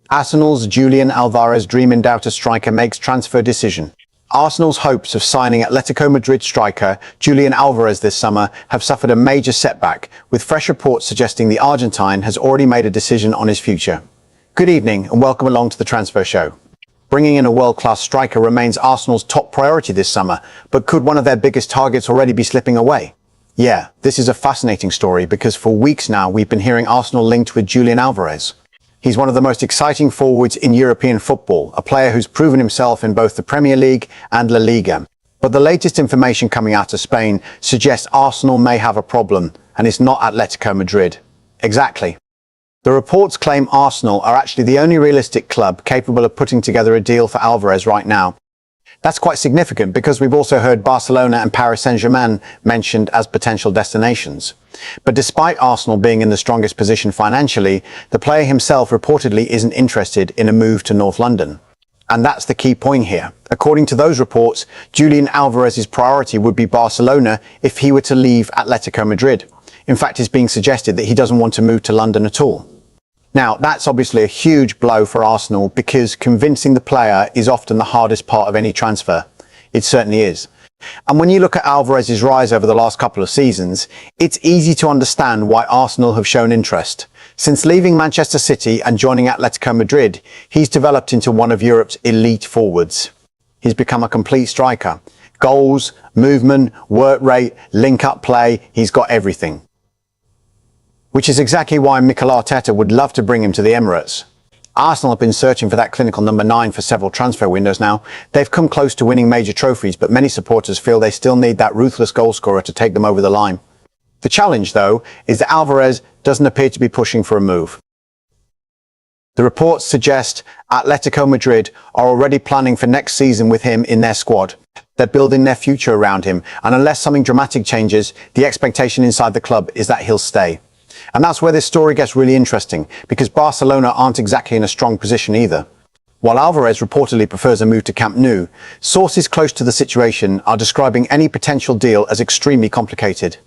Arsenal's Julián Álvarez dream-in-doubt striker makes transfer decision. Arsenal's hopes of signing Atlético Madrid striker Julián Álvarez this summer have suffered a major setback, with fresh reports suggesting the Argentine has already made a decision on his future. Good evening and welcome along to the Transfer Show. Bringing in a world-class striker remains Arsenal's top priority this summer, but could one of their biggest targets already be slipping away? Yeah, this is a fascinating story because for weeks now we've been hearing Arsenal linked with Julián Álvarez. He's one of the most exciting forwards in European football, a player who's proven himself in both the Premier League and La Liga. But the latest information coming out of Spain suggests Arsenal may have a problem, and it's not Atlético Madrid. Exactly. The reports claim Arsenal are actually the only realistic club capable of putting together a deal for Álvarez right now. That's quite significant because we've also heard Barcelona and Paris Saint-Germain mentioned as potential destinations. But despite Arsenal being in the strongest position financially, the player himself reportedly isn't interested in a move to North London. And that's the key point here. According to those reports, Julián Álvarez's priority would be Barcelona if he were to leave Atlético Madrid. In fact, it's being suggested that he doesn't want to move to London at all. Now, that's obviously a huge blow for Arsenal because convincing the player is often the hardest part of any transfer. It certainly is. And when you look at Álvarez's rise over the last couple of seasons, it's easy to understand why Arsenal have shown interest. Since leaving Manchester City and joining Atlético Madrid, he's developed into one of Europe's elite forwards. He's become a complete striker. Goals, movement, work rate, link-up play, he's got everything. Which is exactly why Mikel Arteta would love to bring him to the Emirates. Arsenal have been searching for that clinical number 9 for several transfer windows now. They've come close to winning major trophies, but many supporters feel they still need that ruthless goalscorer to take them over the line. The challenge, though, is that Álvarez doesn't appear to be pushing for a move. The reports suggest Atlético Madrid are already planning for next season with him in their squad. They're building their future around him, and unless something dramatic changes, the expectation inside the club is that he'll stay. And that's where this story gets really interesting, because Barcelona aren't exactly in a strong position either. While Álvarez reportedly prefers a move to Camp Nou, sources close to the situation are describing any potential deal as extremely complicated.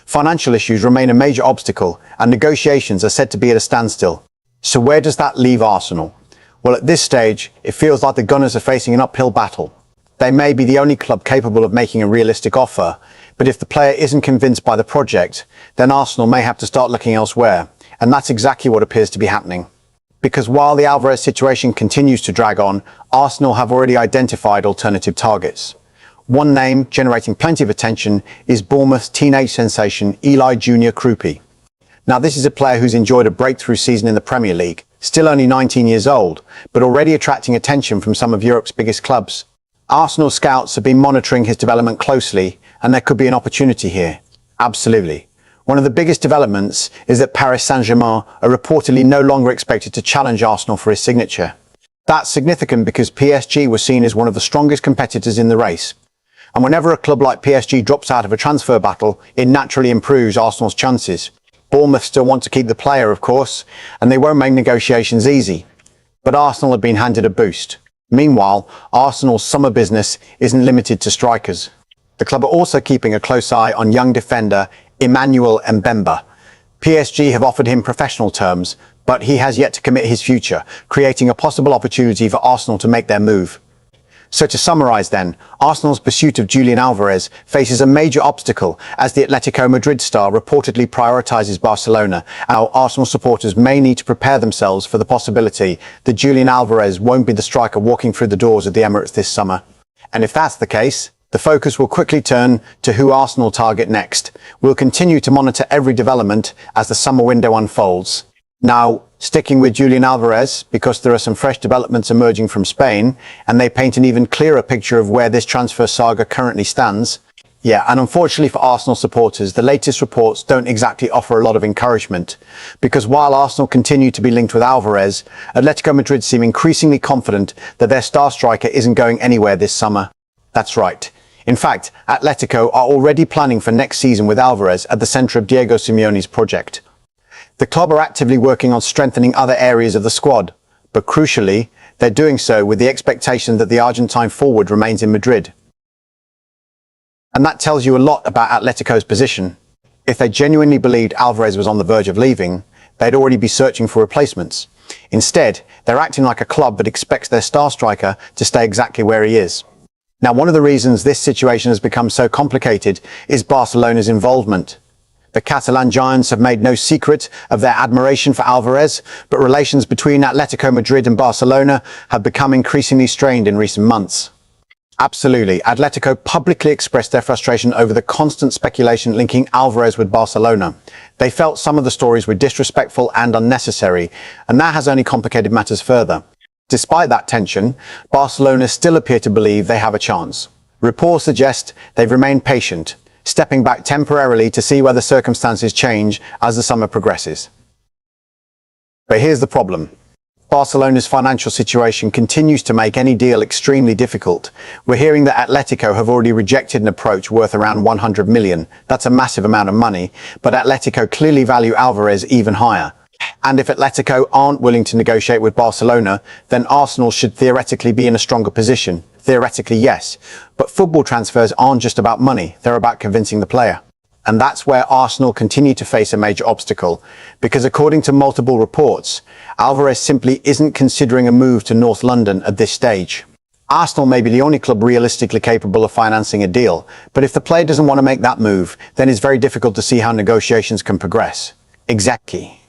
Financial issues remain a major obstacle, and negotiations are said to be at a standstill. So where does that leave Arsenal? Well, at this stage, it feels like the Gunners are facing an uphill battle. They may be the only club capable of making a realistic offer, but if the player isn't convinced by the project, then Arsenal may have to start looking elsewhere, and that's exactly what appears to be happening. Because while the Álvarez situation continues to drag on, Arsenal have already identified alternative targets. One name generating plenty of attention is Bournemouth teenage sensation Eli Junior Krupi. Now, this is a player who's enjoyed a breakthrough season in the Premier League, still only 19 years old, but already attracting attention from some of Europe's biggest clubs. Arsenal scouts have been monitoring his development closely, and there could be an opportunity here. Absolutely. One of the biggest developments is that Paris Saint-Germain are reportedly no longer expected to challenge Arsenal for his signature. That's significant because PSG was seen as one of the strongest competitors in the race. And whenever a club like PSG drops out of a transfer battle, it naturally improves Arsenal's chances. Bournemouth still want to keep the player, of course, and they won't make negotiations easy. But Arsenal have been handed a boost. Meanwhile, Arsenal's summer business isn't limited to strikers. The club are also keeping a close eye on young defender Emmanuel Mbemba. PSG have offered him professional terms, but he has yet to commit his future, creating a possible opportunity for Arsenal to make their move. So to summarise then, Arsenal's pursuit of Julián Álvarez faces a major obstacle as the Atlético Madrid star reportedly prioritises Barcelona. Our Arsenal supporters may need to prepare themselves for the possibility that Julián Álvarez won't be the striker walking through the doors of the Emirates this summer. And if that's the case, the focus will quickly turn to who Arsenal target next. We'll continue to monitor every development as the summer window unfolds. Now, sticking with Julián Álvarez, because there are some fresh developments emerging from Spain, and they paint an even clearer picture of where this transfer saga currently stands. Yeah, and unfortunately for Arsenal supporters, the latest reports don't exactly offer a lot of encouragement. Because while Arsenal continue to be linked with Álvarez, Atlético Madrid seem increasingly confident that their star striker isn't going anywhere this summer. That's right. In fact, Atletico are already planning for next season with Álvarez at the centre of Diego Simeone's project. The club are actively working on strengthening other areas of the squad, but crucially, they're doing so with the expectation that the Argentine forward remains in Madrid. And that tells you a lot about Atletico's position. If they genuinely believed Álvarez was on the verge of leaving, they'd already be searching for replacements. Instead, they're acting like a club that expects their star striker to stay exactly where he is. Now, one of the reasons this situation has become so complicated is Barcelona's involvement. The Catalan giants have made no secret of their admiration for Álvarez, but relations between Atletico Madrid and Barcelona have become increasingly strained in recent months. Absolutely. Atletico publicly expressed their frustration over the constant speculation linking Álvarez with Barcelona. They felt some of the stories were disrespectful and unnecessary, and that has only complicated matters further. Despite that tension, Barcelona still appear to believe they have a chance. Reports suggest they've remained patient, stepping back temporarily to see whether circumstances change as the summer progresses. But here's the problem. Barcelona's financial situation continues to make any deal extremely difficult. We're hearing that Atletico have already rejected an approach worth around 100 million. That's a massive amount of money, but Atletico clearly value Álvarez even higher. And if Atletico aren't willing to negotiate with Barcelona, then Arsenal should theoretically be in a stronger position. Theoretically, yes. But football transfers aren't just about money, they're about convincing the player. And that's where Arsenal continue to face a major obstacle, because according to multiple reports, Álvarez simply isn't considering a move to North London at this stage. Arsenal may be the only club realistically capable of financing a deal, but if the player doesn't want to make that move, then it's very difficult to see how negotiations can progress. Exactly.